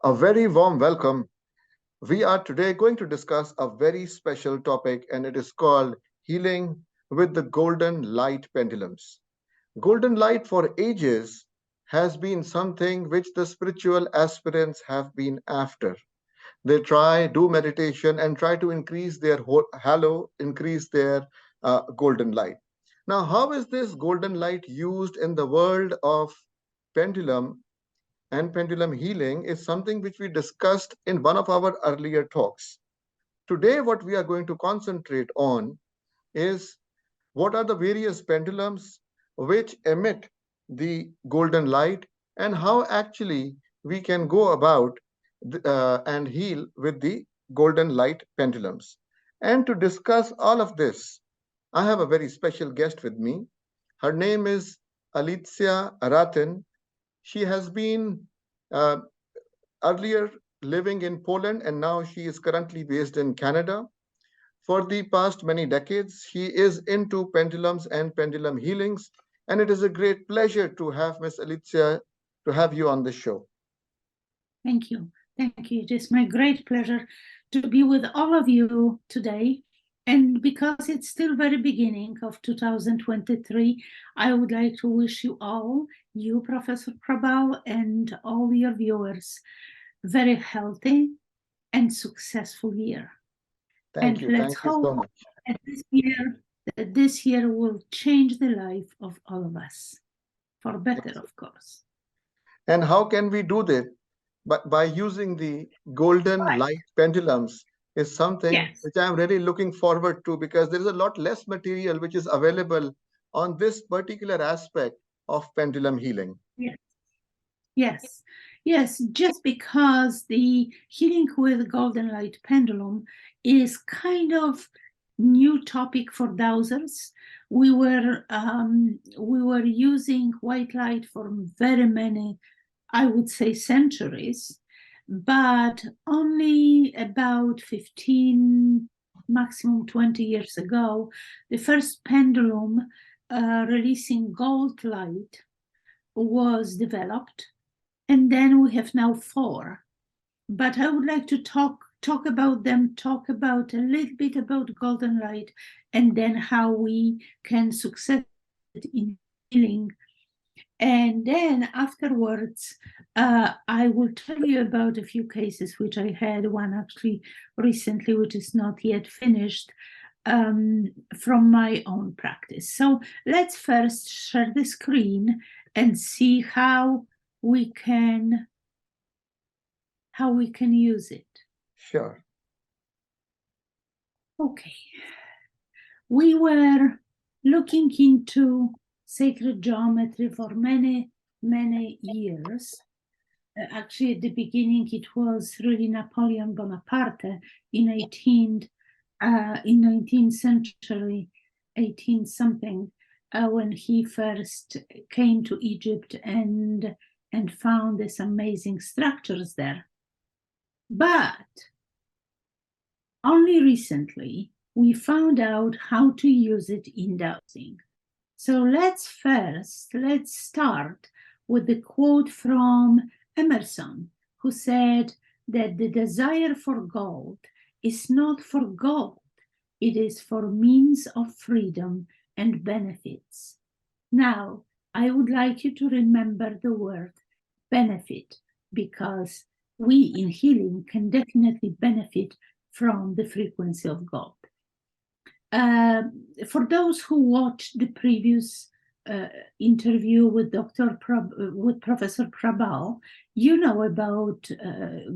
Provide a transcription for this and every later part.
A very warm welcome. We are today going to discuss a very special topic, and it is called healing with the golden light pendulums. Golden light for ages has been something which the spiritual aspirants have been after. They try, do meditation, and try to increase their halo, increase their golden light. Now, how is this golden light used in the world of pendulum and pendulum healing is something which we discussed in one of our earlier talks. Today, what we are going to concentrate on is what are the various pendulums which emit the golden light and how actually we can go about and heal with the golden light pendulums. And to discuss all of this, I have a very special guest with me. Her name is Alicja Aratyn. She has been uh, earlier living in Poland and now she is currently based in Canada. For the past many decades, she is into pendulums and pendulum healings, and it is a great pleasure to have Miss Alicja to have you on the show. Thank you. Thank you. It is my great pleasure to be with all of you today. And because it's still very beginning of 2023, I would like to wish you all, you, Professor Prabal, and all your viewers, very healthy and successful year. Thank you. Let's Thank you hope so much. that this year will change the life of all of us, for better, Yes. of course. And how can we do that? But by using the golden Right. light pendulums is something Yes. which I'm really looking forward to because there is a lot less material which is available on this particular aspect of pendulum healing. Yes. Yes, yes, just because the healing with golden light pendulum is kind of new topic for dowsers. We were using white light for very many, I would say, centuries, but only about 15, maximum 20 years ago, the first pendulum releasing gold light was developed, and then we have now 4. But I would like to talk about them, talk about a little bit about golden light, and then how we can succeed in healing. And then afterwards, I will tell you about a few cases which I had, one actually recently, which is not yet finished, from my own practice. So let's first share the screen and see how we can use it. Sure. Okay. We were looking into sacred geometry for many years. Actually, at the beginning, it was really Napoleon Bonaparte in 19th century, 18 something, when he first came to Egypt and found these amazing structures there. But only recently we found out how to use it in dowsing. So let's start with the quote from Emerson, who said that the desire for gold is not for gold, it is for means of freedom and benefits. Now, I would like you to remember the word benefit, because we in healing can definitely benefit from the frequency of gold. For those who watched the previous interview with Professor Prabal, you know about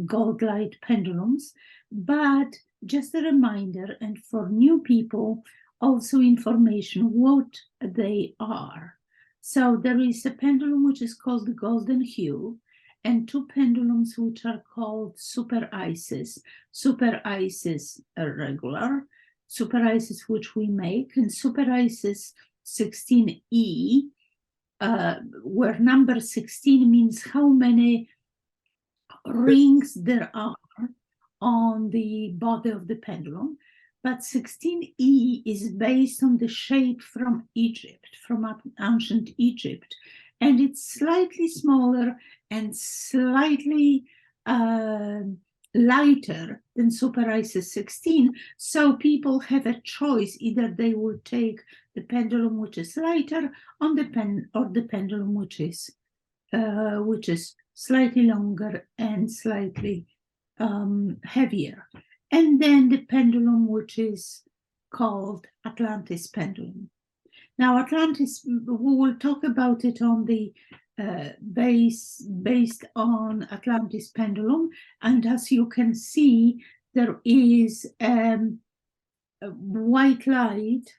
gold light pendulums, but just a reminder, and for new people, also information what they are. So there is a pendulum which is called the golden hue, and 2 pendulums which are called super Isis. Super Isis are regular, super Isis which we make, and super Isis 16E, where number 16 means how many rings there are on the body of the pendulum. But 16E is based on the shape from Egypt, from ancient Egypt. And it's slightly smaller and slightly lighter than super Isis 16. So people have a choice. Either they will take the pendulum which is lighter or the pendulum which is slightly longer and slightly heavier. And then the pendulum which is called Atlantis pendulum. Now, Atlantis, we will talk about it on the based on Atlantis pendulum. And as you can see, there is a white light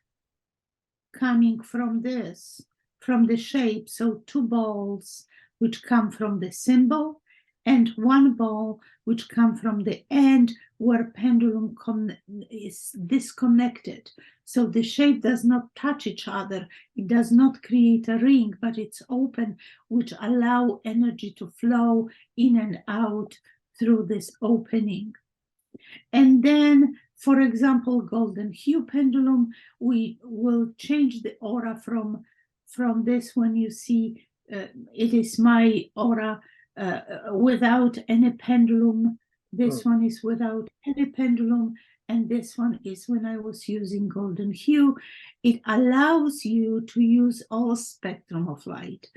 coming from this, from the shape. So two balls which come from the symbol and one ball which come from the end where pendulum is disconnected. So the shape does not touch each other. It does not create a ring, but it's open, which allow energy to flow in and out through this opening. And then, for example, golden hue pendulum, we will change the aura from this when you see it is my aura without any pendulum. This one is without any pendulum, and this one is when I was using golden hue. It allows you to use all spectrum of light.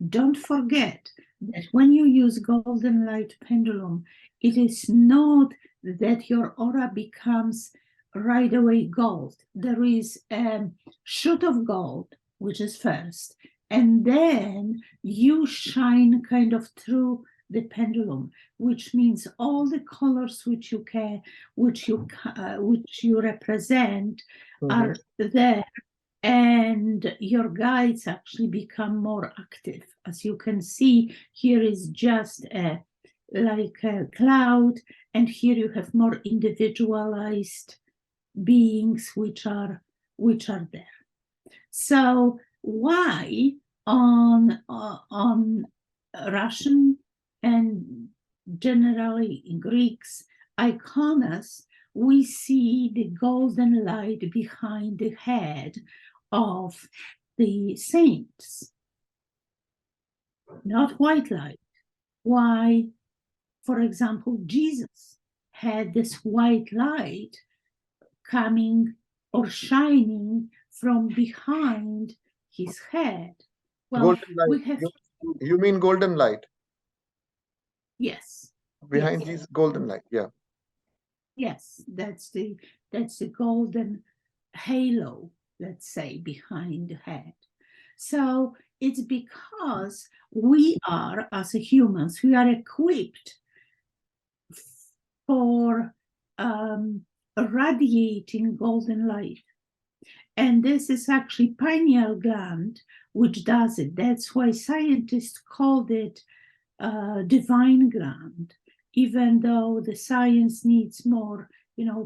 Don't forget that when you use golden light pendulum, it is not that your aura becomes right away gold. There is a shoot of gold, which is first, and then you shine kind of through the pendulum, which means all the colors which you care, which you represent, are there, and your guides actually become more active. As you can see, here is just like a cloud, and here you have more individualized beings which are there. So why on Russian and generally in Greeks iconas we see the golden light behind the head of the saints, not white light? Why, for example, Jesus had this white light coming or shining from behind his head? Well, golden light. we have. You mean golden light? Yes. Behind yes. his golden light, yeah. Yes, that's the golden halo, let's say, behind the head. So it's because we are, as humans, we are equipped for radiating golden light. And this is actually pineal gland which does it. That's why scientists called it divine gland, even though the science needs more,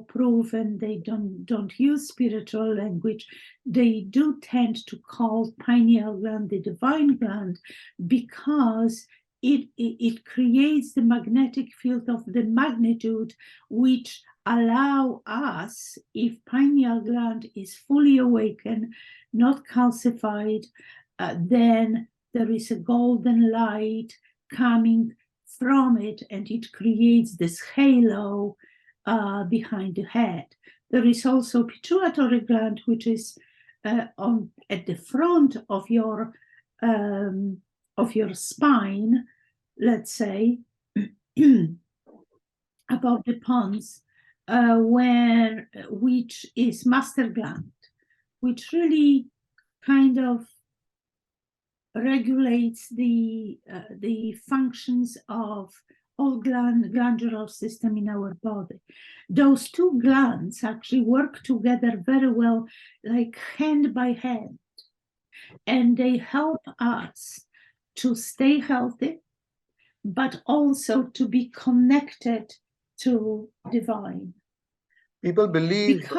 proof, and they don't use spiritual language. They do tend to call pineal gland the divine gland because it creates the magnetic field of the magnitude which allow us, if pineal gland is fully awakened, not calcified, then there is a golden light coming from it, and it creates this halo behind the head. There is also pituitary gland, which is at the front of your spine, let's say, above the pons, which is master gland, which really kind of regulates the functions of all glandular system in our body. Those two glands actually work together very well, like hand by hand, and they help us to stay healthy, but also to be connected to divine. People believe,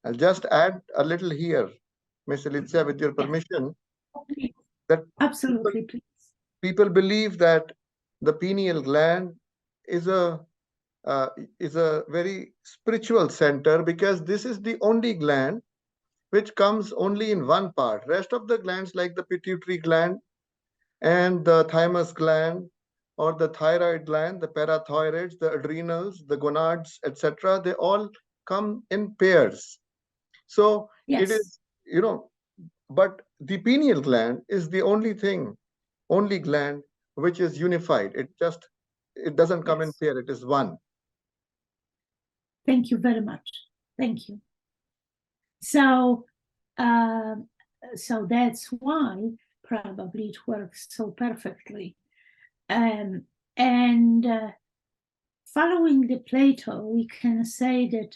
I'll just add a little here, Ms. Alicja, with your permission. That absolutely, please. People believe that the pineal gland is a very spiritual center, because this is the only gland which comes only in one part. Rest of the glands, like the pituitary gland and the thymus gland or the thyroid gland, the parathyroids, the adrenals, the gonads, etc., they all come in pairs. So it Yes, is, but the pineal gland is the only gland which is unified. It doesn't come in yes. pair, it is one. Thank you very much. Thank you. So, uh, so that's why probably it works so perfectly. And following the Plato, we can say that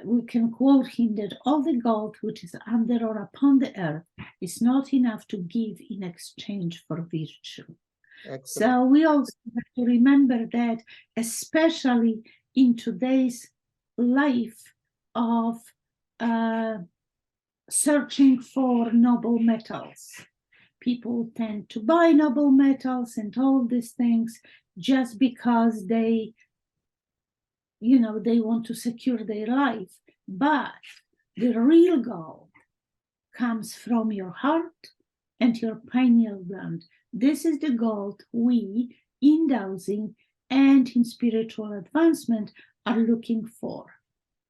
we can quote him that all the gold which is under or upon the earth is not enough to give in exchange for virtue. Excellent. So we also have to remember that, especially in today's life of searching for noble metals. People tend to buy noble metals and all these things just because they want to secure their life. But the real gold comes from your heart and your pineal gland. This is the gold we, in dowsing and in spiritual advancement, are looking for.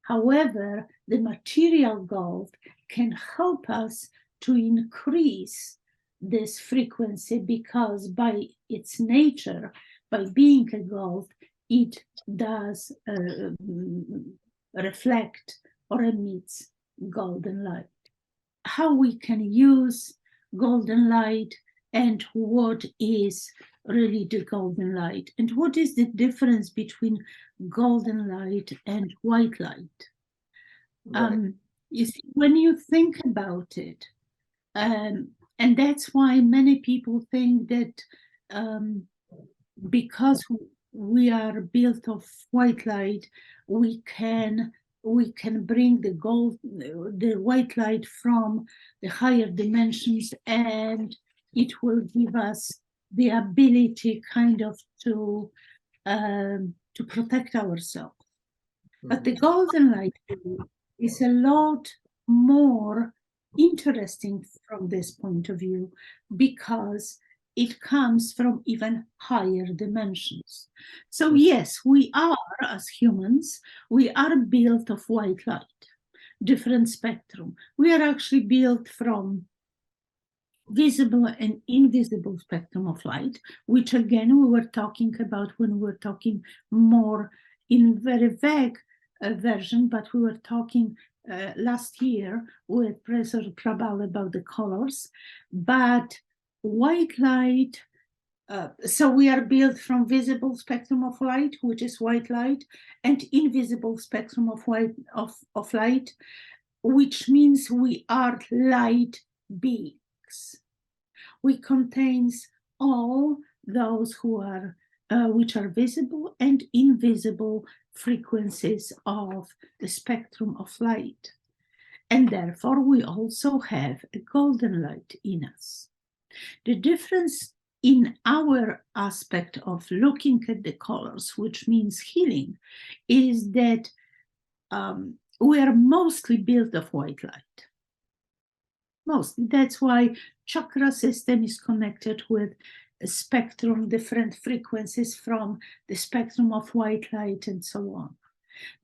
However, the material gold can help us to increase this frequency because by its nature, by being a gold, it does reflect or emits golden light. How we can use golden light and what is really the golden light and what is the difference between golden light and white light. Right. You see, when you think about it, and that's why many people think that because we are built of white light, we can bring the white light from the higher dimensions, and it will give us the ability kind of to protect ourselves. But the golden light is a lot more interesting from this point of view because it comes from even higher dimensions. So yes, we are, as humans, we are built of white light, different spectrum. We are actually built from visible and invisible spectrum of light, which again we were talking about when we were talking more in very vague version, but we were talking last year with Professor Prabal about the colors. But white light, so we are built from visible spectrum of light, which is white light, and invisible spectrum of light, which means we are light beings. We contains all those who are which are visible and invisible frequencies of the spectrum of light. And therefore, we also have a golden light in us. The difference in our aspect of looking at the colors, which means healing, is that we are mostly built of white light. Mostly. That's why chakra system is connected with a spectrum, different frequencies from the spectrum of white light and so on.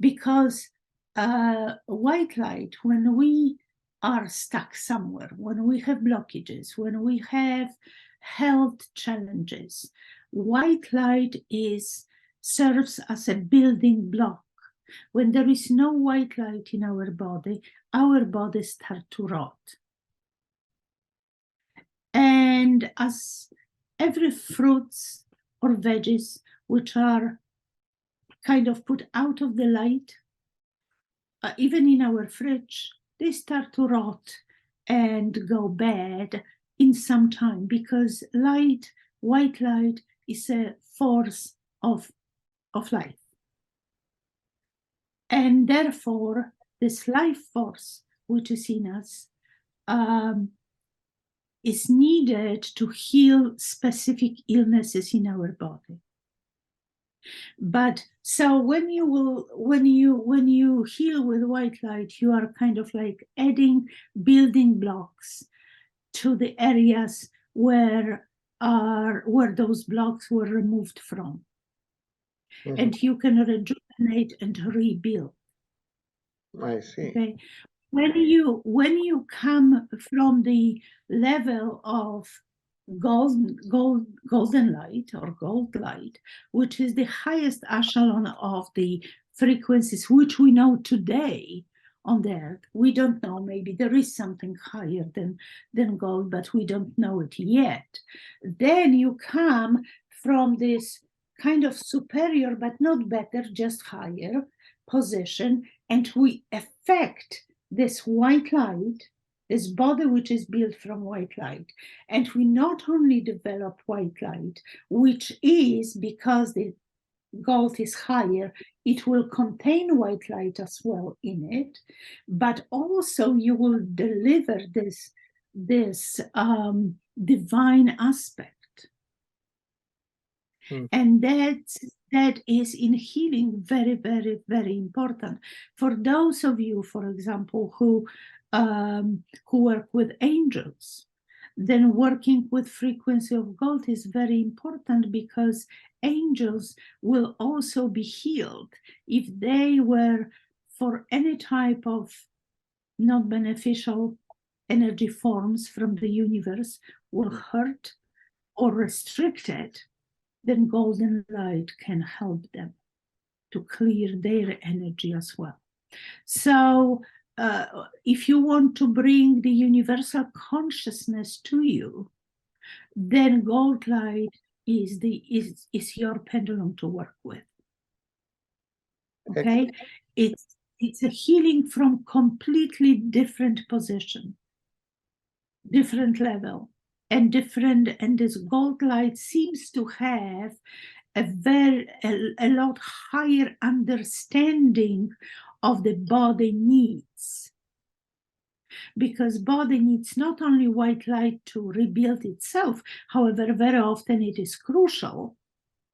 Because white light, when we are stuck somewhere, when we have blockages, when we have health challenges, white light serves as a building block. When there is no white light in our bodies start to rot. And as every fruits or veggies which are kind of put out of the light, even in our fridge, they start to rot and go bad in some time because white light is a force of life. And therefore, this life force which is in us is needed to heal specific illnesses in our body. But so when you heal with white light, you are kind of like adding building blocks to the areas where are where those blocks were removed from. Mhm. And you can rejuvenate and rebuild. I see. Okay. When you come from the level of golden light or gold light, which is the highest echelon of the frequencies which we know today on the earth, we don't know, maybe there is something higher than gold, but we don't know it yet. Then you come from this kind of superior but not better, just higher position, and we affect this white light, this body which is built from white light. And we not only develop white light, which is, because the gold is higher, it will contain white light as well in it, but also you will deliver this divine aspect. And that is in healing very, very, very important. For those of you, for example, who work with angels, then working with frequency of gold is very important, because angels will also be healed if they were, for any type of not beneficial energy forms from the universe, were hurt or restricted, then golden light can help them to clear their energy as well. So if you want to bring the universal consciousness to you, then gold light is your pendulum to work with. Okay. It's a healing from completely different position, different level, and this gold light seems to have a lot higher understanding of the body needs, because body needs not only white light to rebuild itself, however very often it is crucial,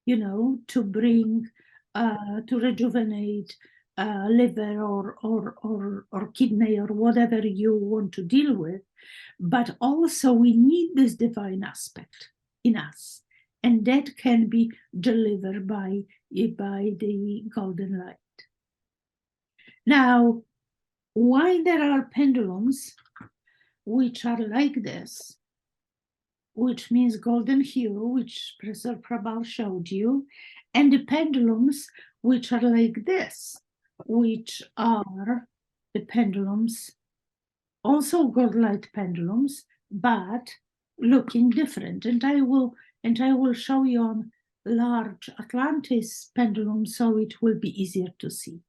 to bring to rejuvenate liver or kidney or whatever you want to deal with. But also we need this divine aspect in us, and that can be delivered by the golden light. Now, why there are pendulums which are like this, which means golden hue, which Professor Prabal showed you, and the pendulums which are like this, which are the pendulums, also gold light pendulums, but looking different. And I will show you on large Atlantis pendulum, so it will be easier to see.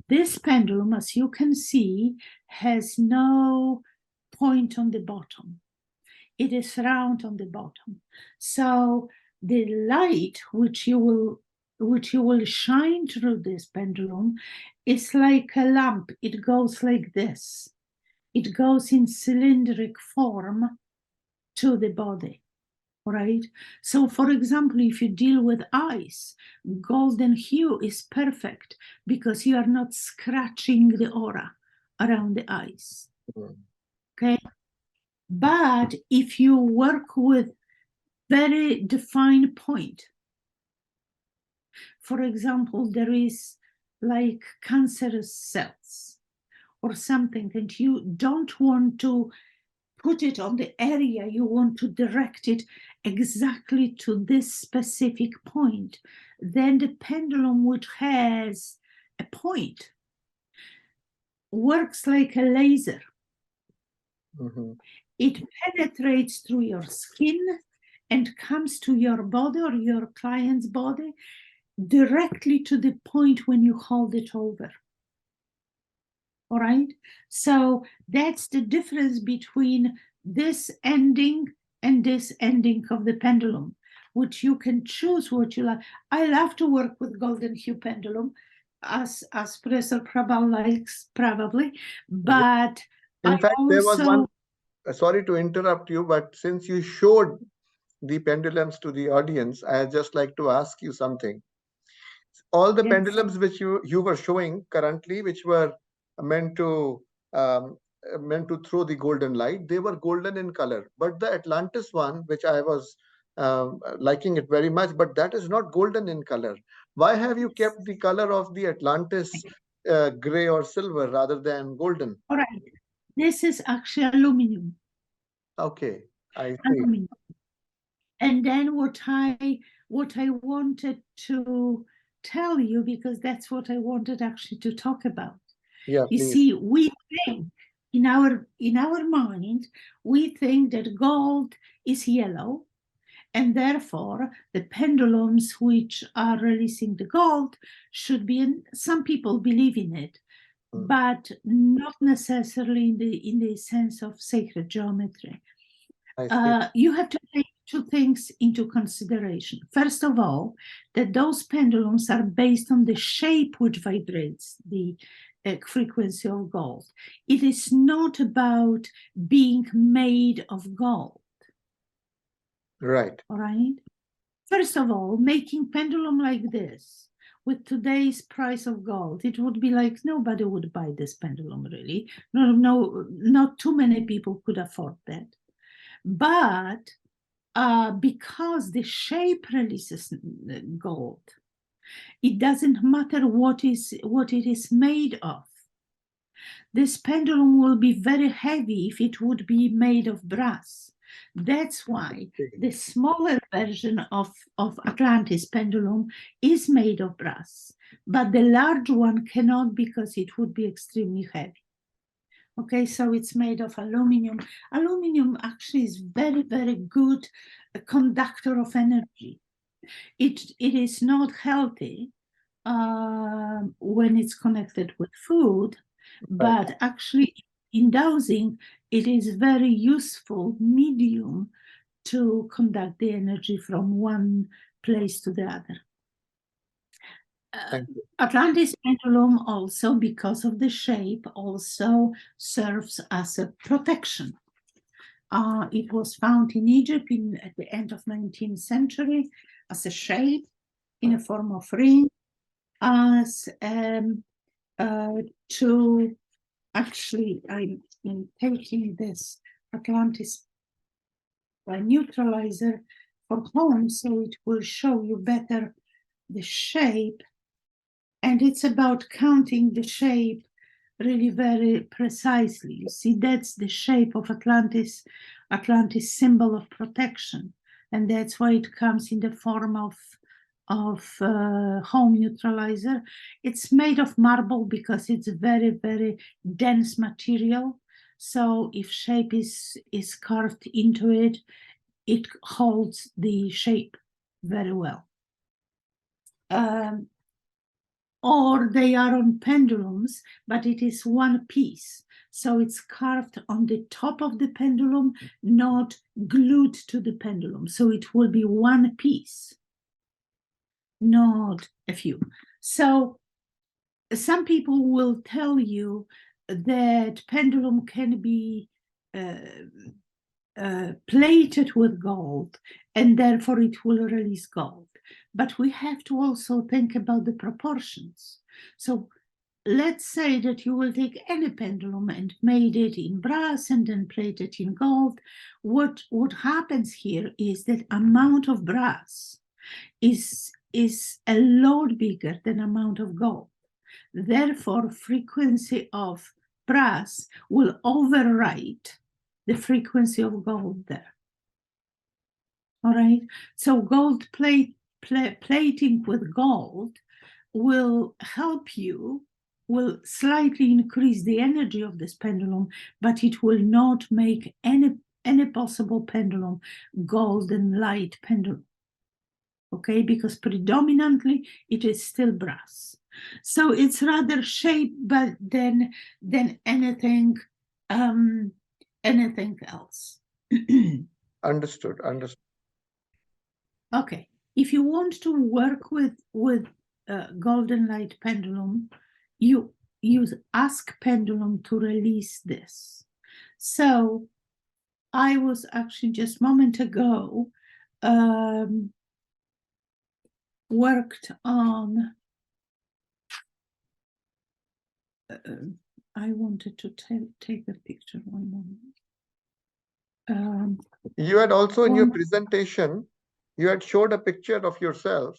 This pendulum, as you can see, has no point on the bottom. It is round on the bottom. So the light which you will shine through this pendulum is like a lamp. It goes like this. It goes in cylindric form to the body, right? So, for example, if you deal with eyes, golden hue is perfect because you are not scratching the aura around the eyes, okay? But if you work with very defined point, for example, there is like cancerous cells or something, and you don't want to put it on the area, you want to direct it exactly to this specific point, then the pendulum, which has a point, works like a laser. It penetrates through your skin and comes to your body or your client's body directly to the point when you hold it over. All right. So that's the difference between this ending and this ending of the pendulum, which you can choose what you like. I love to work with golden hue pendulum, as Professor Prabal likes, probably. But in fact, there was one, sorry to interrupt you, but since you showed the pendulums to the audience, I'd just like to ask you something. All the pendulums which you were showing currently, which were meant to throw the golden light, they were golden in color. But the Atlantis one, which I was liking it very much, but that is not golden in color. Why have you kept the color of the Atlantis gray or silver rather than golden? All right. This is actually aluminum. Okay, I see. Aluminum. And then what I wanted to tell you, because that's what I wanted actually to talk about. Yeah, You please. see, we think in our mind, we think that gold is yellow, and therefore the pendulums which are releasing the gold should be, and some people believe in it, but not necessarily in the sense of sacred geometry. I see. You have to take two things into consideration. First of all, that those pendulums are based on the shape which vibrates the frequency of gold. It is not about being made of gold. Right. All right. First of all, making pendulum like this with today's price of gold, it would be like nobody would buy this pendulum, really. No, not too many people could afford that. But because the shape releases gold, it doesn't matter what it is made of. This pendulum will be very heavy if it would be made of brass. That's why the smaller version of Atlantis pendulum is made of brass, but the large one cannot, because it would be extremely heavy. Okay, so it's made of aluminum. Aluminum actually is very, very good conductor of energy. It is not healthy when it's connected with food, but actually in dosing, it is very useful medium to conduct the energy from one place to the other. Atlantis pendulum also, because of the shape, also serves as a protection. It was found in Egypt at the end of 19th century as a shape in a form of ring, as to actually, I'm taking this Atlantis neutralizer for home, so it will show you better the shape. And it's about counting the shape really very precisely. You see, that's the shape of Atlantis symbol of protection. And that's why it comes in the form of home neutralizer. It's made of marble because it's very, very dense material. So if shape is carved into it, it holds the shape very well. Or they are on pendulums, but it is one piece. So it's carved on the top of the pendulum, not glued to the pendulum. So it will be one piece, not a few. So some people will tell you that pendulum can be plated with gold, and therefore it will release gold. But we have to also think about the proportions. So let's say that you will take any pendulum and made it in brass and then plate it in gold. What happens here is that amount of brass is a lot bigger than amount of gold. Therefore, frequency of brass will override the frequency of gold there. All right, so gold plating with gold will help you, will slightly increase the energy of this pendulum, but it will not make any possible pendulum golden light pendulum. Okay, because predominantly it is still brass. So it's rather shape, but than anything else. Understood. Okay, if you want to work with golden light pendulum, you use ask pendulum to release this. So I was actually just a moment ago worked on I wanted to take a picture. One moment. You had also in your presentation You had showed a picture of yourself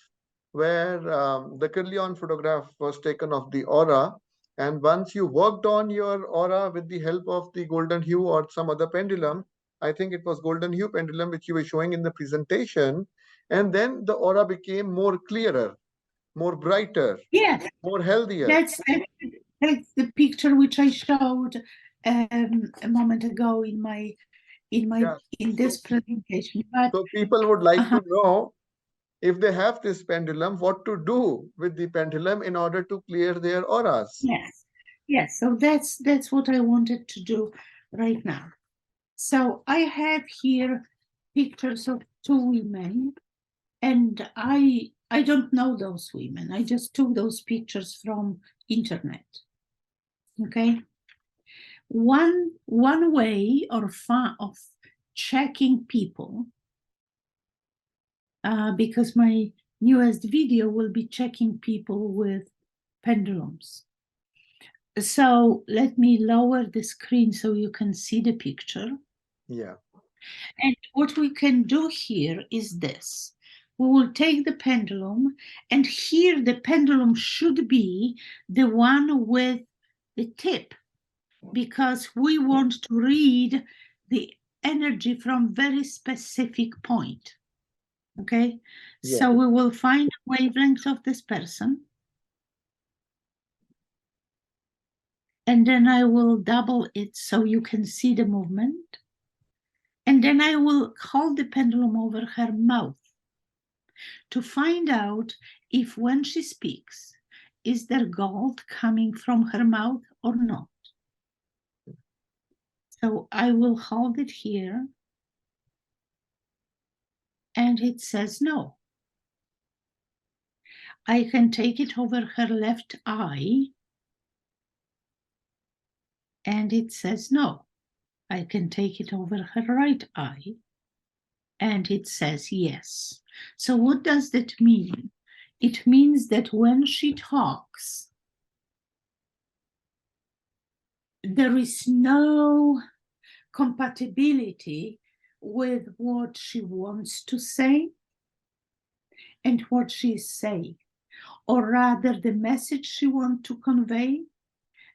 where the Kirlian photograph was taken of the aura. And once you worked on your aura with the help of the golden hue or some other pendulum, I think it was golden hue pendulum which you were showing in the presentation, and then the aura became more clearer, more brighter, Yes, more healthier. that's the picture which I showed a moment ago Yeah. in this presentation. But So people would like to know, if they have this pendulum, what to do with the pendulum in order to clear their auras. yes. So that's what I wanted to do right now. So I have here pictures of two women, and I don't know those women. I just took those pictures from internet. Okay. One way of checking people, because my newest video will be checking people with pendulums. So let me lower the screen so you can see the picture. Yeah. And what we can do here is this. We will take the pendulum, and here the pendulum should be the one with the tip, because we want to read the energy from very specific point. Okay, Yeah. so we will find the wavelength of this person, and then I will double it so you can see the movement, and then I will hold the pendulum over her mouth to find out if when she speaks, is there gold coming from her mouth or not. So I will hold it here, and it says no. I can take it over her left eye, and it says no. I can take it over her right eye, and it says yes. So what does that mean? It means that when she talks, there is no compatibility with what she wants to say and what she's saying, or rather the message she wants to convey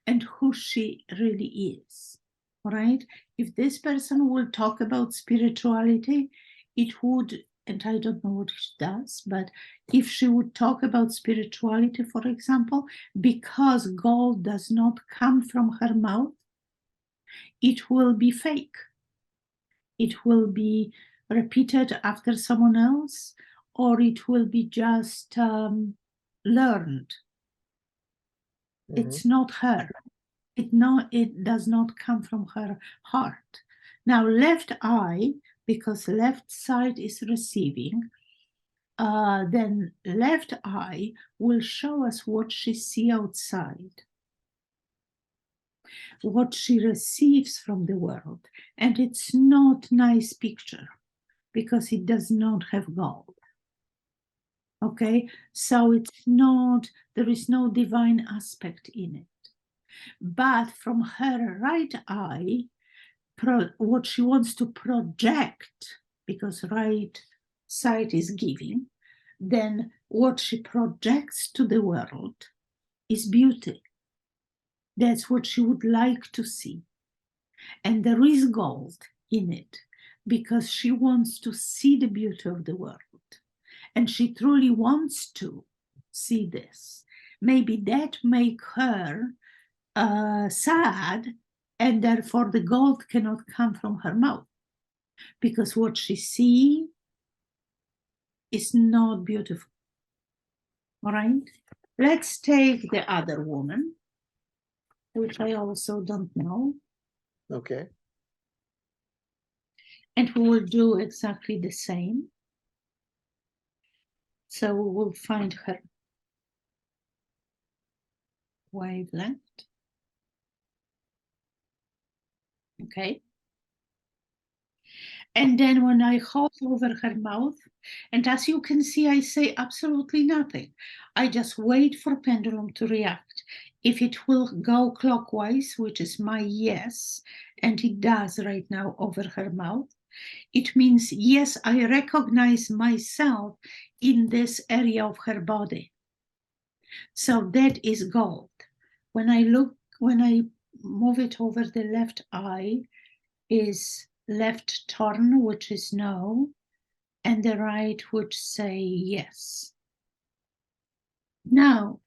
and who she really is. Right? If this person will talk about spirituality, it would, and I don't know what she does, but if she would talk about spirituality, for example, because gold does not come from her mouth, it will be fake. It will be repeated after someone else, or it will be just learned. It's not her. It does not come from her heart. Now, left eye, because left side is receiving, then left eye will show us what she sees outside, what she receives from the world. And it's not nice picture because it does not have gold. Okay, so it's not, there is no divine aspect in it. But from her right eye, what she wants to project, because right side is giving, then what she projects to the world is beauty. That's what she would like to see. And there is gold in it because she wants to see the beauty of the world. And she truly wants to see this. Maybe that makes her sad, and therefore the gold cannot come from her mouth because what she sees is not beautiful. All right, let's take the other woman, which I also don't know. Okay. And we will do exactly the same. So we will find her wavelength. Okay. And then when I hold over her mouth, and as you can see, I say absolutely nothing. I just wait for pendulum to react. If it will go clockwise, which is my yes, and it does right now over her mouth, It means, yes, I recognize myself in this area of her body. So that is gold. When I move it over the left eye, is left turn, which is no, and the right, which say yes. Now,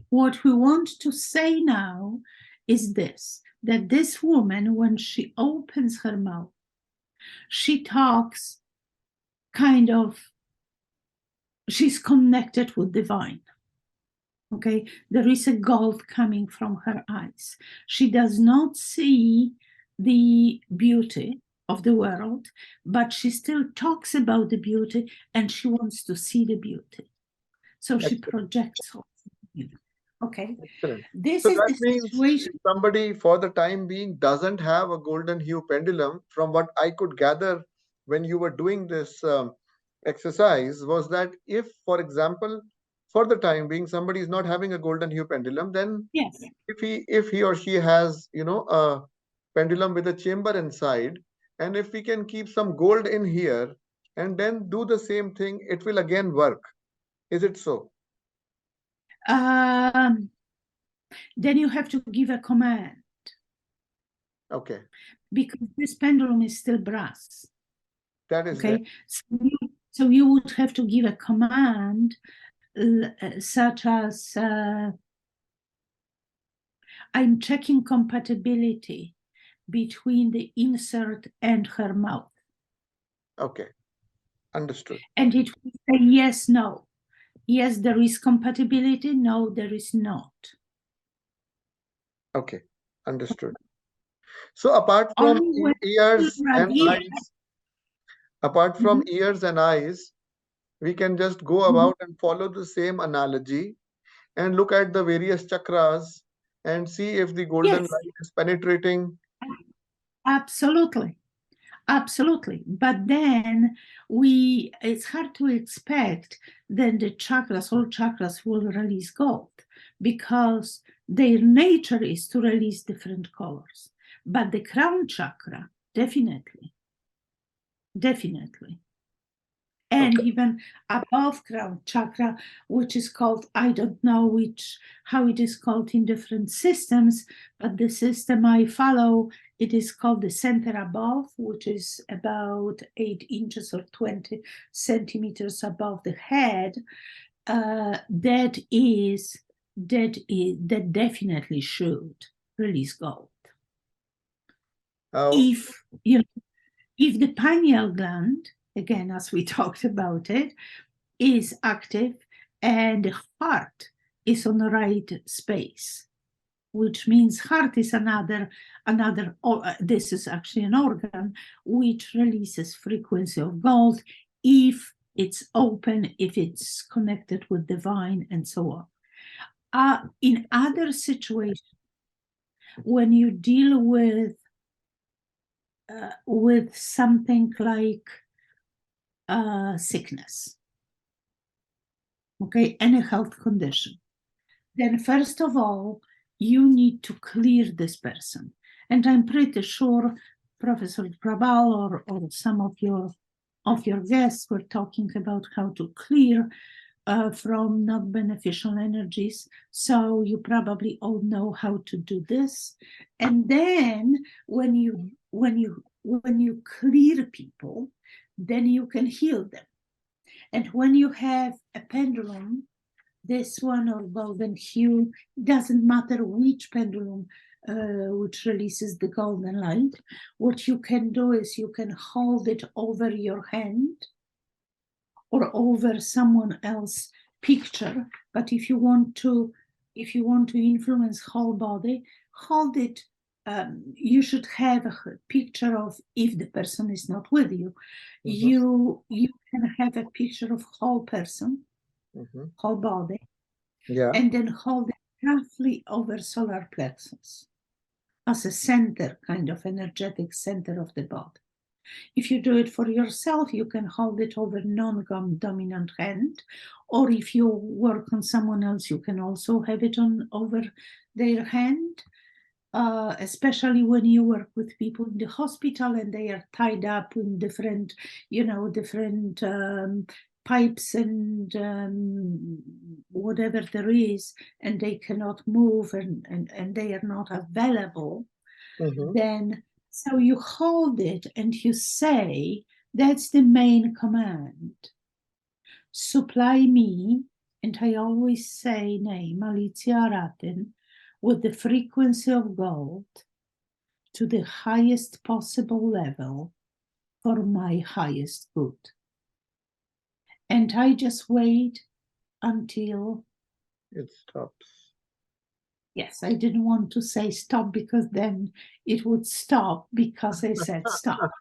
what we want to say now is this, that this woman, when she opens her mouth, she talks kind of, she's connected with divine. Okay, there is a gold coming from her eyes. She does not see the beauty of the world, but she still talks about the beauty and she wants to see the beauty. So she projects her beauty. Okay, Excellent. this So is that the means situation. if somebody for the time being doesn't have a golden hue pendulum, from what I could gather when you were doing this exercise, was that if, for example, for the time being, somebody is not having a golden hue pendulum, then Yes. if he or she has, a pendulum with a chamber inside, and if we can keep some gold in here and then do the same thing, it will again work. Is it so? Then you have to give a command. Okay. Because this pendulum is still brass. That is okay. So you would have to give a command such as I'm checking compatibility between the insert and her mouth. Okay. Understood. And it will say yes, no. Yes, there is compatibility. No, there is not. Okay. Understood. So apart from ears and eyes, we can just go about and follow the same analogy and look at the various chakras and see if the golden light is penetrating. Absolutely. Absolutely. But then it's hard to expect that the chakras, all chakras will release gold because their nature is to release different colors. But the crown chakra, definitely. And even above crown chakra, which is called, I don't know how it is called in different systems, but the system I follow, it is called the center above, which is about 8 inches or 20 centimeters above the head. That definitely should release gold. If the pineal gland, again, as we talked about it, is active and the heart is on the right space, which means heart is another, this is actually an organ which releases frequency of gold if it's open, if it's connected with divine, and so on. In other situations, when you deal with something like sickness, okay, any health condition, then first of all, you need to clear this person. And I'm pretty sure Professor Prabal or some of your guests were talking about how to clear from not beneficial energies. So you probably all know how to do this. And then when you clear people, then you can heal them. And when you have a pendulum, this one or golden hue, doesn't matter which pendulum which releases the golden light, what you can do is you can hold it over your hand or over someone else's picture. But if you want to influence whole body, hold it. You should have a picture of, if the person is not with you, you can have a picture of whole person, whole body, and then hold it roughly over solar plexus as a center, kind of energetic center of the body. If you do it for yourself, you can hold it over non-dominant hand, or if you work on someone else, you can also have it over their hand. especially when you work with people in the hospital and they are tied up in different, different pipes and whatever there is, and they cannot move and they are not available, then so you hold it and you say, that's the main command. Supply me, and I always say name, Alicja Aratyn, with the frequency of gold to the highest possible level for my highest good. And I just wait until it stops. Yes, I didn't want to say stop because then it would stop because I said stop.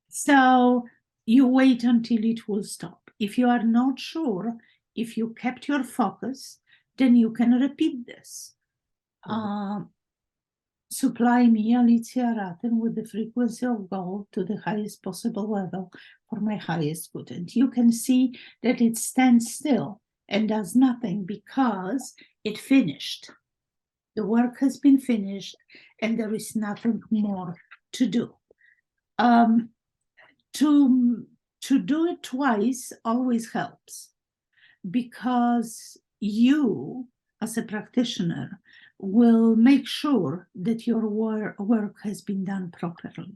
So you wait until it will stop. If you are not sure, if you kept your focus, then you can repeat this. Supply me, Alicja Aratyn, with the frequency of gold to the highest possible level for my highest good. And you can see that it stands still and does nothing because it finished. The work has been finished and there is nothing more to do. To do it twice always helps, because you, as a practitioner, will make sure that your work has been done properly.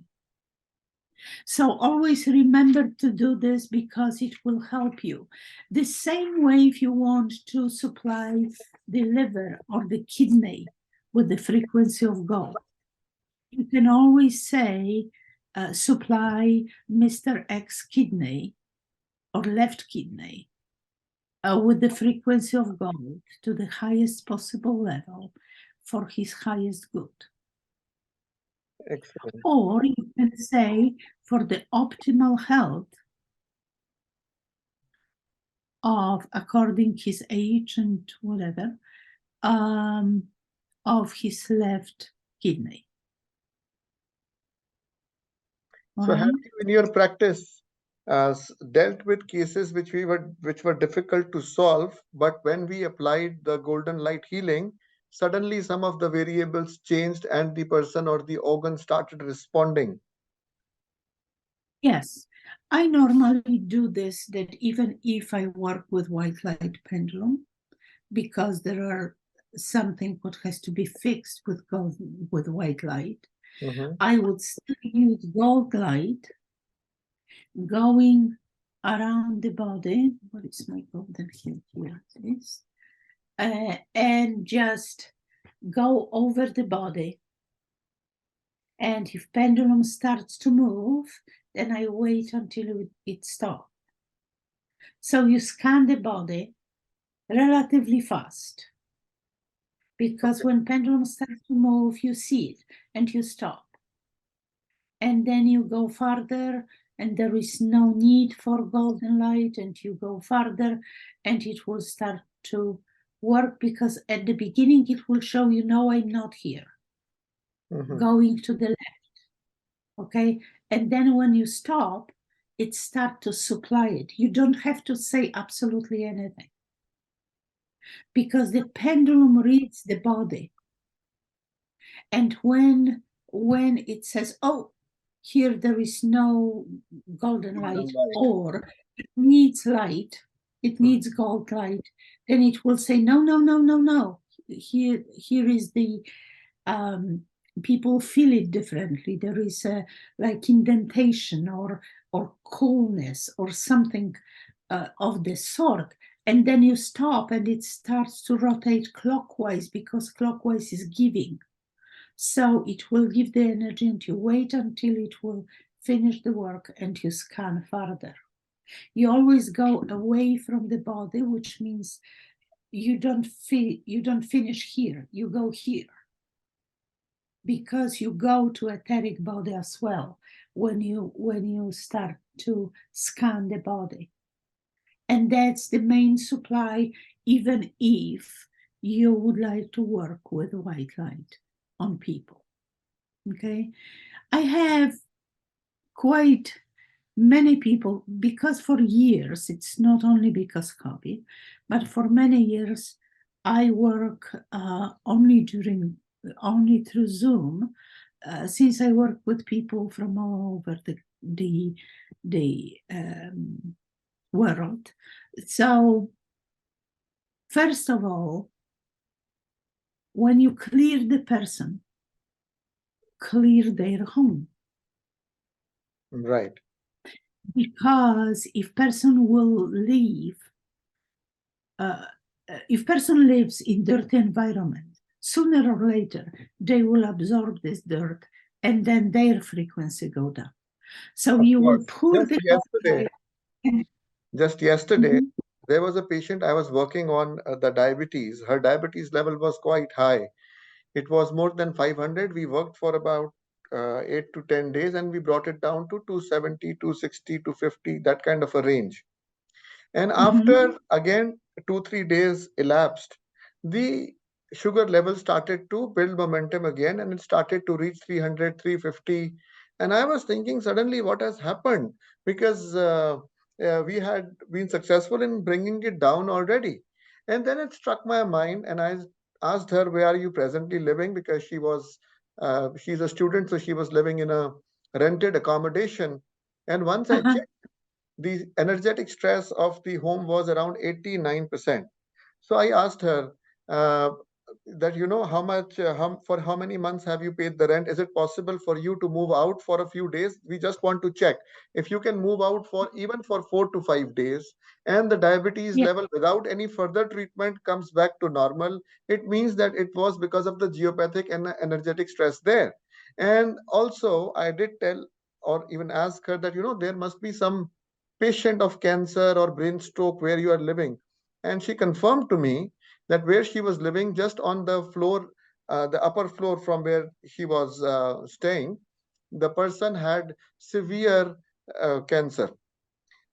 So always remember to do this because it will help you. The same way if you want to supply the liver or the kidney with the frequency of gold, you can always say, supply Mr. X kidney or left kidney with the frequency of gold to the highest possible level for his highest good. Excellent. Or you can say, for the optimal health of, according his age and whatever, of his left kidney. So have you in your practice dealt with cases which were difficult to solve, but when we applied the golden light healing, suddenly some of the variables changed and the person or the organ started responding? Yes, I normally do this, that even if I work with white light pendulum, because there are something what has to be fixed with white light, I would still use gold light going around the body. What is my golden here? Here it is. And just go over the body. And if pendulum starts to move, then I wait until it stops. So you scan the body relatively fast, because when pendulum starts to move, you see it and you stop. And then you go further and there is no need for golden light, and you go further and it will start to work, because at the beginning it will show you, no, I'm not here. Going to the left, okay? And then when you stop, it starts to supply it. You don't have to say absolutely anything, because the pendulum reads the body. And when it says, oh, here there is no golden light, or it needs light, it needs gold light, then it will say, no, no, no, no, no. Here is the, people feel it differently. There is a like indentation or coolness or something of the sort. And then you stop and it starts to rotate clockwise, because clockwise is giving. So it will give the energy, and you wait until it will finish the work and you scan further. You always go away from the body, which means you don't finish here, you go here. Because you go to etheric body as well when you start to scan the body. And that's the main supply, even if you would like to work with white light on people. Okay, I have quite many people, because for years, it's not only because hobby, but for many years, I work only through Zoom, since I work with people from all over the world. So, first of all, when you clear the person, clear their home. Right. Because if person will leave, if person lives in dirty environment, sooner or later they will absorb this dirt, and then their frequency go down. So Of you will course. pour the Yesterday, and, just yesterday, Mhm. there was a patient I was working on the diabetes. Her diabetes level was quite high. It was more than 500. We worked for about 8 to 10 days and we brought it down to 270, 260, 250, that kind of a range. And after again 2-3 days elapsed, the sugar level started to build momentum again and it started to reach 300, 350. And I was thinking suddenly what has happened, because we had been successful in bringing it down already. And then it struck my mind and I asked her, where are you presently living? Because she's a student, so she was living in a rented accommodation. And once I Uh-huh. checked, the energetic stress of the home was around 89%. So I asked her uh, that, how much, for how many months have you paid the rent? Is it possible for you to move out for a few days? We just want to check if you can move out for even for 4 to 5 days, and the diabetes Yeah. level without any further treatment comes back to normal. It means that it was because of the geopathic and energetic stress there. And also, I did tell or even ask her that, there must be some patient of cancer or brain stroke where you are living. And she confirmed to me that where she was living, just on the floor, the upper floor from where she was staying, the person had severe cancer.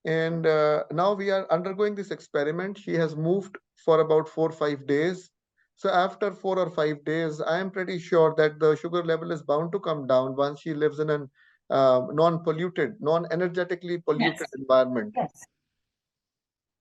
And now we are undergoing this experiment. She has moved for about 4 or 5 days. So after 4 or 5 days, I am pretty sure that the sugar level is bound to come down once she lives in an non-polluted, non-energetically polluted Yes. environment. Yes.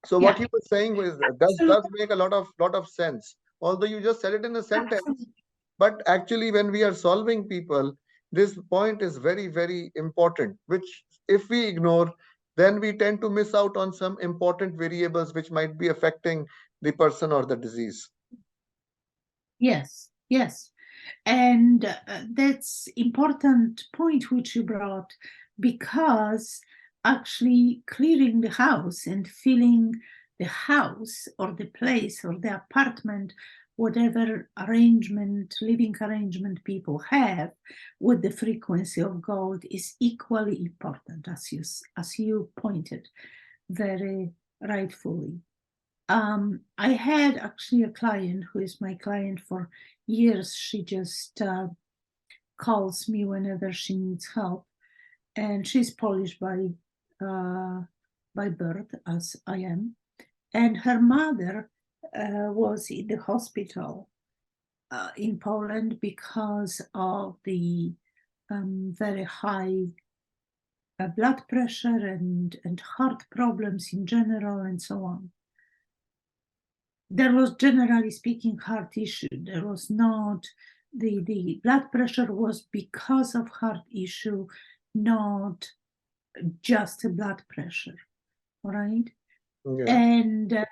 So what Yeah. you were saying was does Absolutely. make a lot of sense. Although you just said it in a sentence, Absolutely. but actually when we are solving people, this point is very, very important, which if we ignore, then we tend to miss out on some important variables which might be affecting the person or the disease. Yes. Yes. And that's important point which you brought, because actually clearing the house and filling the house or the place or the apartment, whatever arrangement, living arrangement people have, with the frequency of gold is equally important, as you pointed very rightfully. I had actually a client who is my client for years. She just calls me whenever she needs help, and she's Polish by birth, as I am. And her mother was in the hospital in Poland because of the very high blood pressure and heart problems in general, and so on. There was, generally speaking, heart issue. There was not, the blood pressure was because of heart issue, not just a blood pressure, right? Yeah. And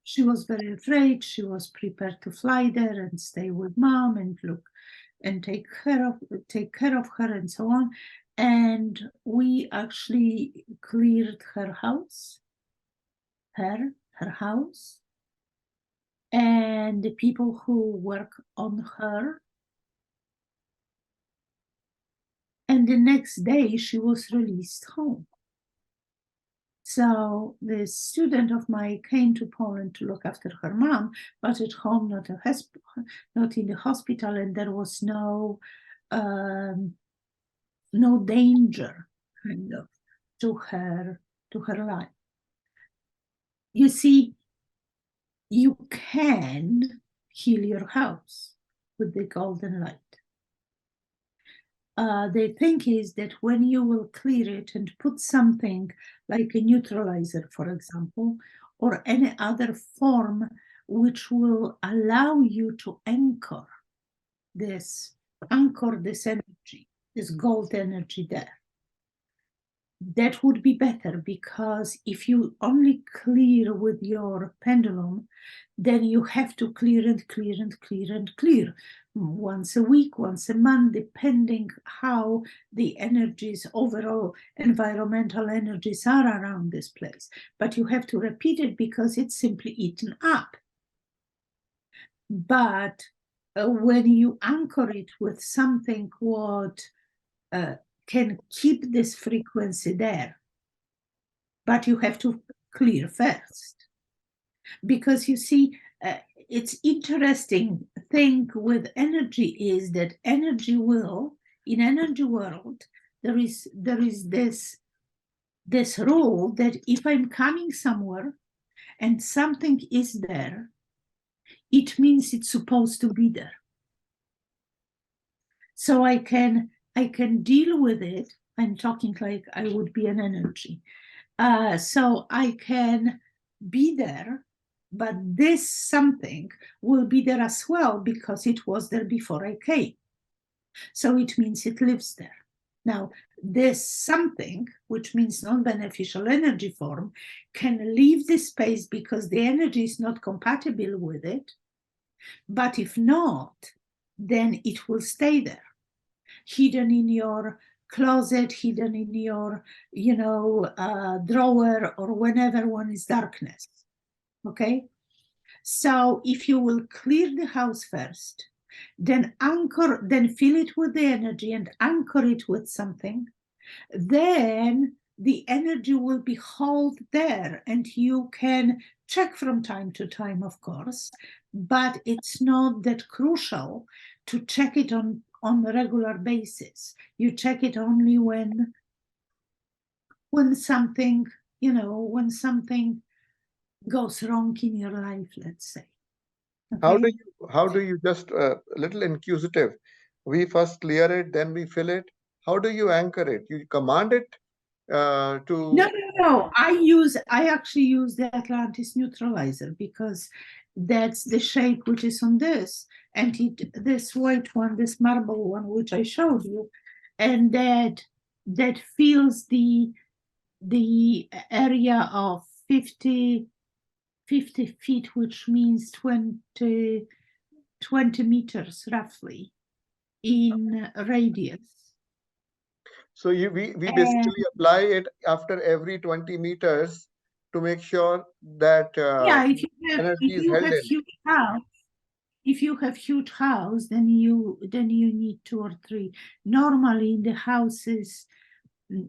she was very afraid. She was prepared to fly there and stay with mom and look and take care of her and so on. And we actually cleared her house, and the people who work on her. And the next day, she was released home. So the student of mine came to Poland to look after her mom, but at home, not in the hospital, and there was no danger, kind of, to her life. You see, you can heal your house with the golden light. The thing is that when you will clear it and put something like a neutralizer, for example, or any other form which will allow you to anchor this energy, this gold energy there. That would be better, because if you only clear with your pendulum, then you have to clear and clear and clear and clear once a week, once a month, depending how the energies, overall environmental energies, are around this place. But you have to repeat it because it's simply eaten up. But when you anchor it with something what can keep this frequency there, but you have to clear first. Because you see, it's interesting thing with energy is that energy will, in energy world, there is this rule that if I'm coming somewhere and something is there, it means it's supposed to be there. So I can deal with it. I'm talking like I would be an energy. So I can be there, but this something will be there as well because it was there before I came. So it means it lives there. Now, this something, which means non-beneficial energy form, can leave this space because the energy is not compatible with it. But if not, then it will stay there, hidden in your closet, hidden in your, drawer, or whenever one is darkness. Okay? So if you will clear the house first, then fill it with the energy and anchor it with something, then the energy will be held there, and you can check from time to time, of course, but it's not that crucial to check it on a regular basis. You check it only when something, when something goes wrong in your life, let's say. Okay? How do you just a little inquisitive? We first clear it, then we fill it. How do you anchor it? You command it to. No. I actually use the Atlantis neutralizer because that's the shape which is on this, and this white one, this marble one, which I showed you, and that fills the area of 50 feet, which means 20 meters roughly in radius. So we basically apply it after every 20 meters to make sure that if energy is you held have in. huge house, if you have huge house, then you need 2 or 3. Normally in the houses,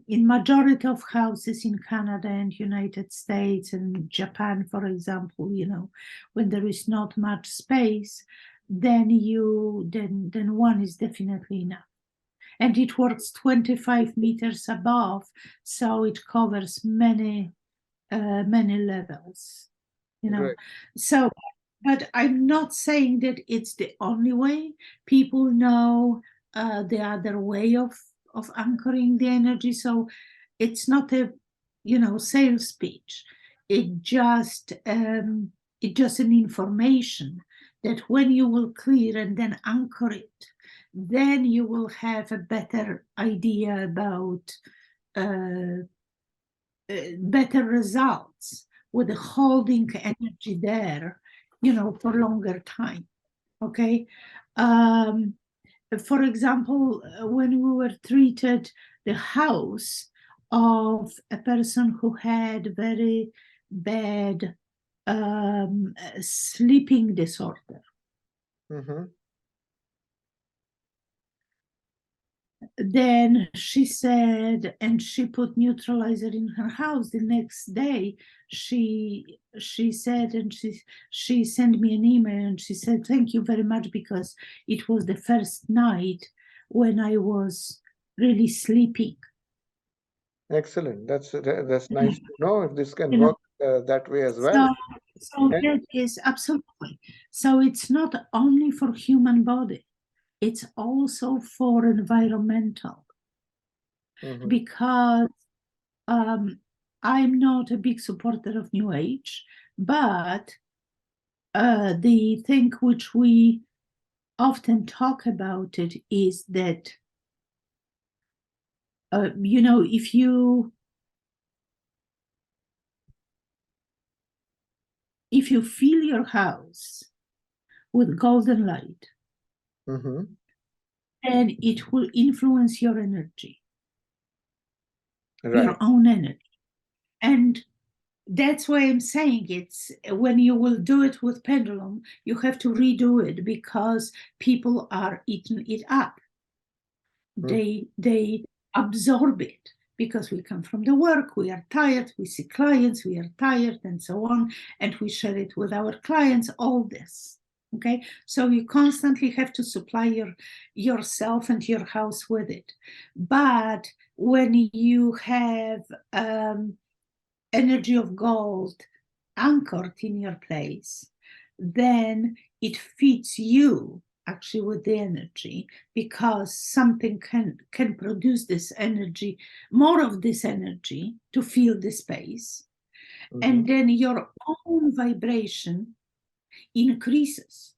in majority of houses in Canada and United States and Japan, for example, when there is not much space, then one is definitely enough. And it works 25 meters above, so it covers many levels, Right. So, but I'm not saying that it's the only way. People know the other way of anchoring the energy. So it's not a sales pitch. It just an information that when you will clear and then anchor it, then you will have a better idea about better results with holding energy there, for longer time. Okay. For example, when we were treated the house of a person who had very bad sleeping disorder. Mm-hmm. Then she said, and she put neutralizer in her house. The next day, she said, and she sent me an email, and she said, "Thank you very much, because it was the first night when I was really sleeping." Excellent. That's nice to know if this can work that way as well. So And that is absolutely. So it's not only for human body, it's also for environmental. mm-hmm. Because I'm not a big supporter of New Age, but the thing which we often talk about it is that, if you fill your house with golden light, Mm-hmm. then it will influence your energy, Right. your own energy. And that's why I'm saying it's when you will do it with pendulum, you have to redo it because people are eating it up. They absorb it because we come from the work, we are tired, we see clients, we are tired, and so on, and we share it with our clients, all this. Okay, so you constantly have to supply yourself and your house with it. But when you have energy of gold anchored in your place, then it feeds you actually with the energy, because something can produce this energy, more of this energy, to fill the space. And then your own vibration increases,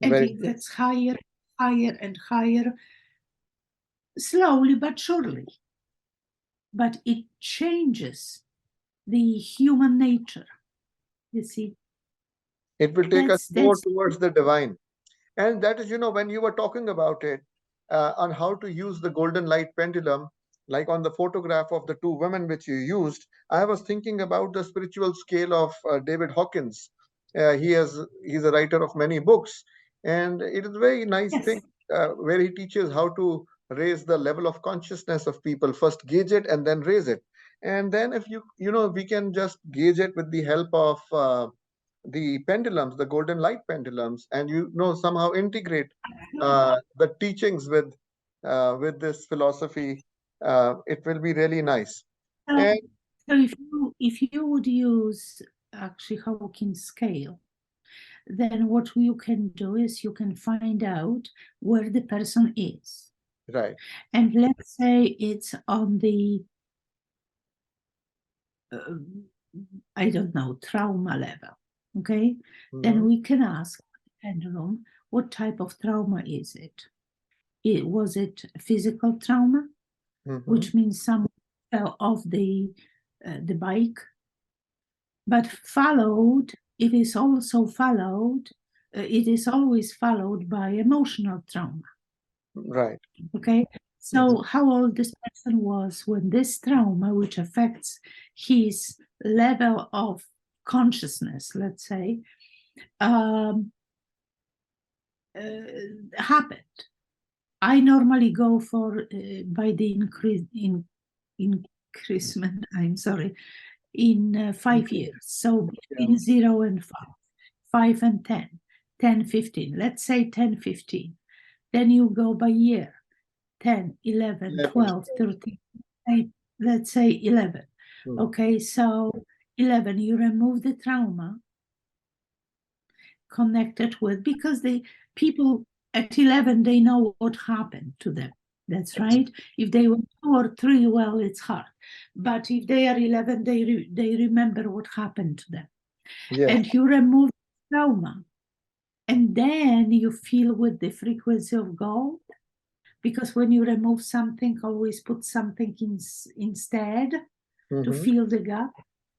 and Very it gets higher, higher and higher, slowly but surely. But it changes the human nature, you see. It will take us more That's towards the divine. And that is, when you were talking about it, on how to use the golden light pendulum, like on the photograph of the two women which you used, I was thinking about the spiritual scale of David Hawkins. He's a writer of many books, and it is a very nice yes. thing where he teaches how to raise the level of consciousness of people. First gauge it and then raise it, and then if we can just gauge it with the help of the pendulums, the golden light pendulums, and somehow integrate the teachings with this philosophy. It will be really nice. So, And so if you would use actually Hawkins scale, then what you can do is you can find out where the person is. right. And let's say it's on the, I don't know, trauma level. Okay. Then Hmm. we can ask the pendulum, what type of trauma is it? Was it physical trauma, Hmm. which means someone fell off the bike, but it is always followed by emotional trauma. Right. Okay, Hmm. so how old this person was when this trauma, which affects his level of consciousness, let's say, um, happened. I normally go for by the increasement. I'm sorry, in 5 years. So between Yeah. 0 and 5, 5 and 10, 10, 15. Let's say 10, 15. Then you go by year, 10, 11, 11. 12, 13. Let's say 11. Hmm. Okay, so 11, you remove the trauma connected with, because the people at 11, they know what happened to them. That's right. If they were 2 or 3, well, it's hard. But if they are 11, they remember what happened to them. Yes. And you remove trauma. And then you feel with the frequency of gold, because when you remove something, always put something instead to Hmm. fill the gap.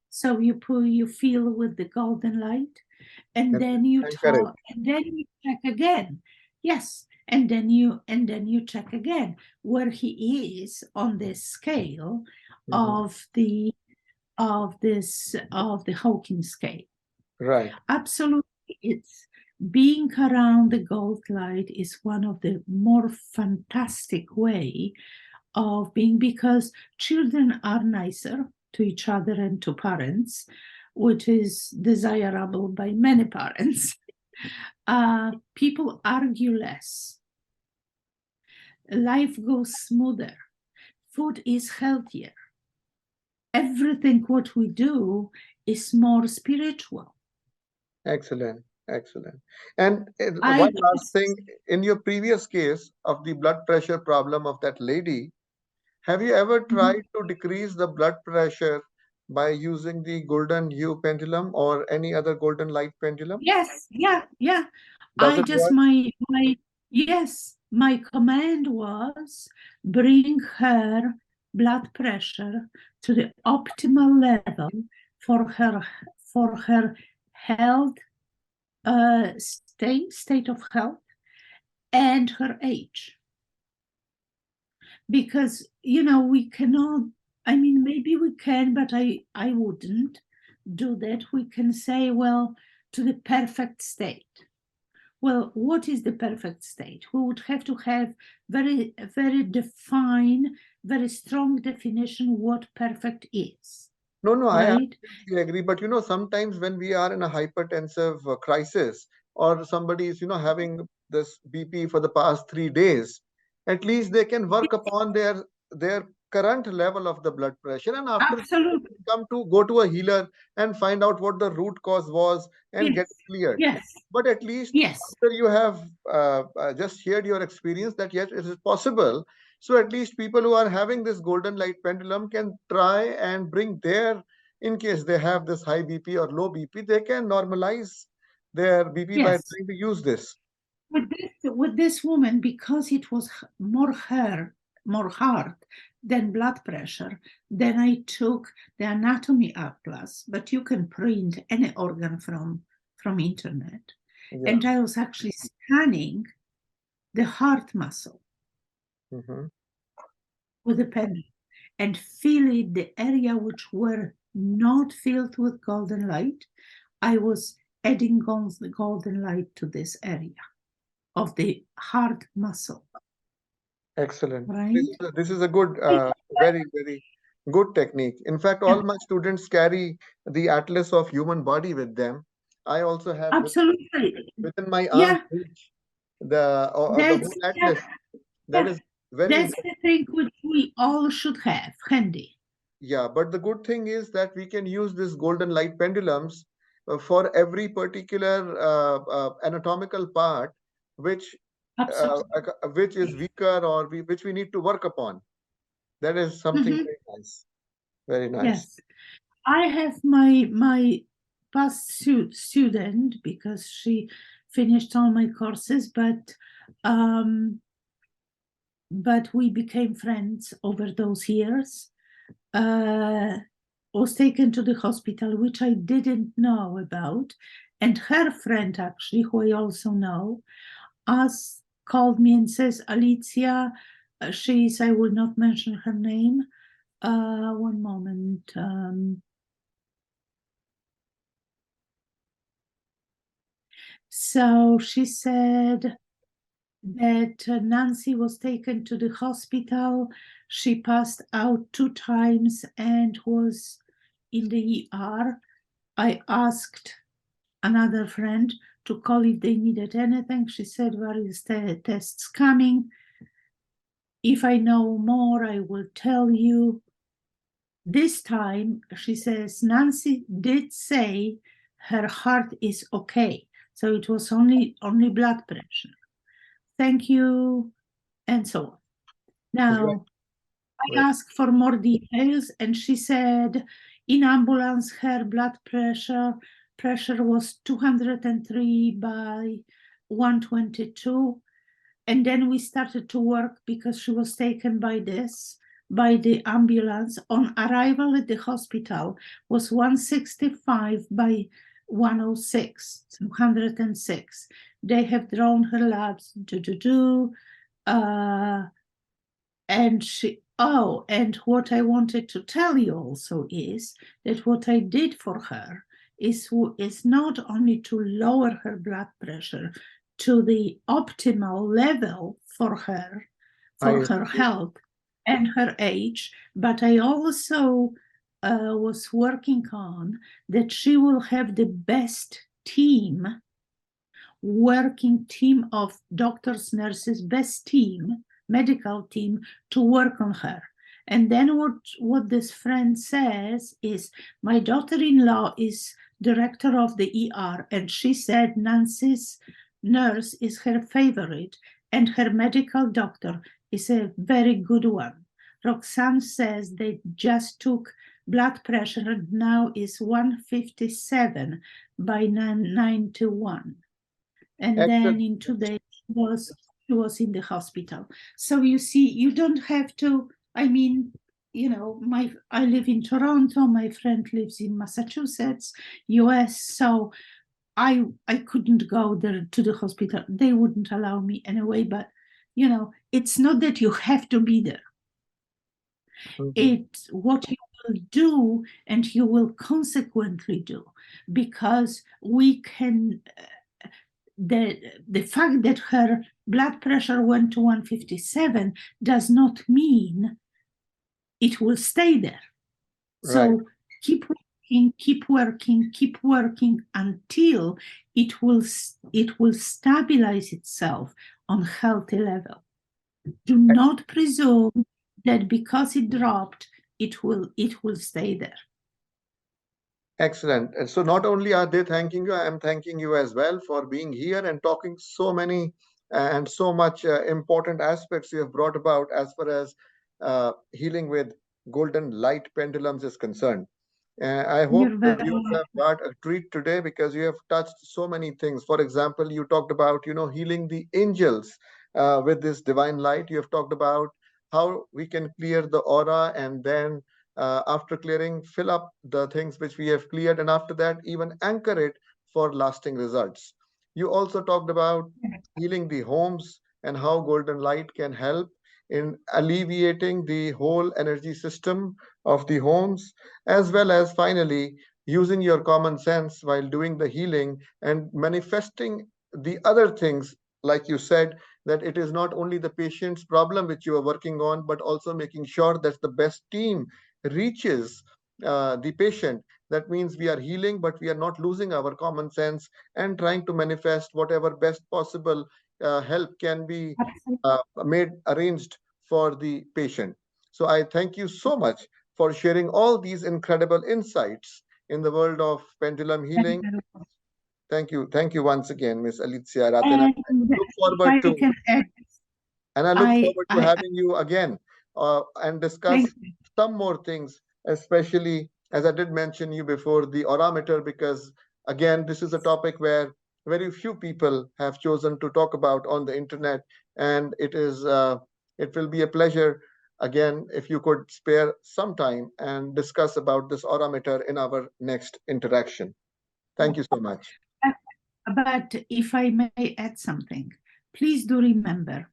So you feel with the golden light, and And then you encourage. talk, and then you check again. Yes, and then you check again where he is on the scale Hmm. of the Hawking scale. Right. Absolutely, it's being around the gold light is one of the more fantastic way of being, because children are nicer to each other and to parents, which is desirable by many parents. People argue less. Life goes smoother. Food is healthier. Everything what we do is more spiritual. Excellent. Excellent. And I one last thing, just in your previous case of the blood pressure problem of that lady, have you ever Mhm. tried to decrease the blood pressure by using the golden hue pendulum or any other golden light pendulum? Yes, yeah. Does it work? Yes, my command was bring her blood pressure to the optimal level for her health, state of health, and her age. Because we cannot, I mean, maybe we can, but I wouldn't do that. We can say, well, to the perfect state. Well, what is the perfect state? We would have to have very defined, very strong definition what perfect is. No, I Right? absolutely agree. But sometimes when we are in a hypertensive crisis, or somebody is, having this BP for the past 3 days, at least they can work upon their current level of the blood pressure, and after that, they Absolutely. can come to go to a healer and find out what the root cause was and get Yes. it cleared. Yes. But at least Yes. after you have just shared your experience that yes, it is possible. So at least people who are having this golden light pendulum can try and bring their, in case they have this high BP or low BP, they can normalize their BP by Yes. trying to use this. With this woman, because it was more hard than blood pressure, then I took the anatomy atlas, but you can print any organ from internet. Yeah. And I was actually scanning the heart muscle with a pendulum and feeling the area which were not filled with golden light. I was adding golden light to this area of the heart muscle. Excellent. Right? This is a good, very, very good technique. In fact, all my students carry the atlas of human body with them. I also have Absolutely. within my arm Yeah, reach the that's whole atlas. That is very that's interesting. the thing which we all should have handy. Yeah, but the good thing is that we can use this golden light pendulums for every particular anatomical part which Absolutely. which is weaker or which we need to work upon. That is something Mhm. very nice. Very nice. Yes. I have my past student because she finished all my courses, but we became friends over those years. Was taken to the hospital, which I didn't know about, and her friend, actually, who I also know, called me and says, Alicja, I will not mention her name. One moment. So she said that Nancy was taken to the hospital. She passed out 2 times and was in the ER. I asked another friend to call if they needed anything. She said various tests coming. If I know more, I will tell you. This time, she says, Nancy did say her heart is okay. So it was only blood pressure. Thank you, and so on. Now, I asked for more details, and she said in ambulance, her blood pressure was 203 by 122. And then we started to work because she was taken by the ambulance. On arrival at the hospital was 165 by 106, so 106. They have drawn her labs, and what I wanted to tell you also is that what I did for her is not only to lower her blood pressure to the optimal level for her health and her age, but I also was working on that she will have the best working team of doctors, nurses, best team, medical team to work on her. And then what this friend says is, my daughter-in-law is director of the ER, and she said Nancy's nurse is her favorite, and her medical doctor is a very good one. Roxanne says they just took blood pressure now is 157 by 91. And then in 2 days, she was in the hospital. So you see, you don't have to, I mean, you know, I live in Toronto, my friend lives in Massachusetts, US, so I couldn't go there to the hospital. They wouldn't allow me anyway, but you know, it's not that you have to be there. It's what you will do and you will consequently do, because we can the fact that her blood pressure went to 157 does not mean it will stay there. So keep working, keep working, keep working until it will stabilize itself on healthy level. Do not presume that because it dropped, it will stay there. Excellent. And so not only are they thanking you, I am thanking you as well for being here and talking so many and so much important aspects you have brought about as far as healing with golden light pendulums is concerned. I hope the viewers have got a treat today because you have touched so many things. For example, you talked about, healing the angels with this divine light. You have talked about how we can clear the aura and then after clearing, fill up the things which we have cleared, and after that, even anchor it for lasting results. You also talked about healing the homes and how golden light can help in alleviating the whole energy system of the homes, as well as finally using your common sense while doing the healing and manifesting the other things, like you said, that it is not only the patient's problem which you are working on, but also making sure that the best team reaches the patient. That means we are healing, but we are not losing our common sense and trying to manifest whatever best possible help can be arranged for the patient. So I thank you so much for sharing all these incredible insights in the world of pendulum healing. Thank you. Thank you once again, Miss Alicja Aratyn. I look forward to having you again and discuss some more things, especially as I did mention you before, the aurameter, because again, this is a topic where very few people have chosen to talk about on the internet, and it will be a pleasure again if you could spare some time and discuss about this aurameter in our next interaction. Thank you so much. But if I may add something, please do remember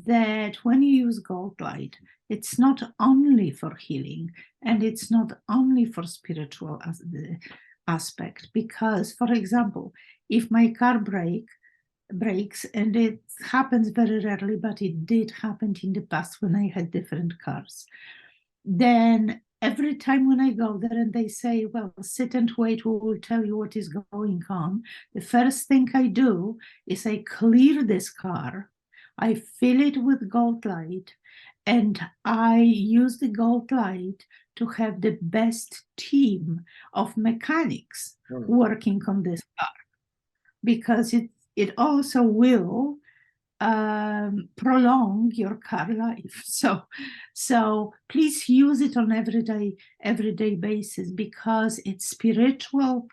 that when you use gold light, it's not only for healing and it's not only for spiritual aspect. Because, for example, if my car breaks, and it happens very rarely, but it did happen in the past when I had different cars, then every time when I go there and they say, well, sit and wait, we will tell you what is going on, the first thing I do is I clear this car, I fill it with gold light, and I use the gold light to have the best team of mechanics working on this car, because it also will prolong your car life. So please use it on everyday basis, because it's spiritual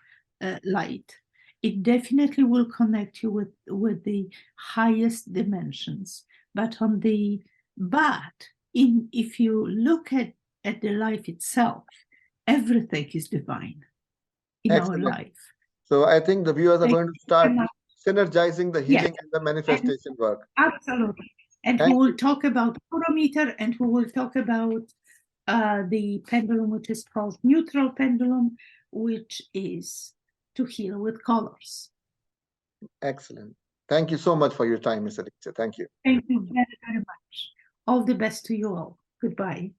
light. It definitely will connect you with the highest dimensions. But if you look at the life itself, everything is divine in our life. So I think the viewers are going to start synergizing the healing and the manifestation work. Absolutely. And we will talk about aurameter, and we will talk about the pendulum, which is called neutral pendulum, which is to heal with colors. Excellent. Thank you so much for your time, Ms. Alicja. Thank you. Thank you very, very much. All the best to you all. Goodbye.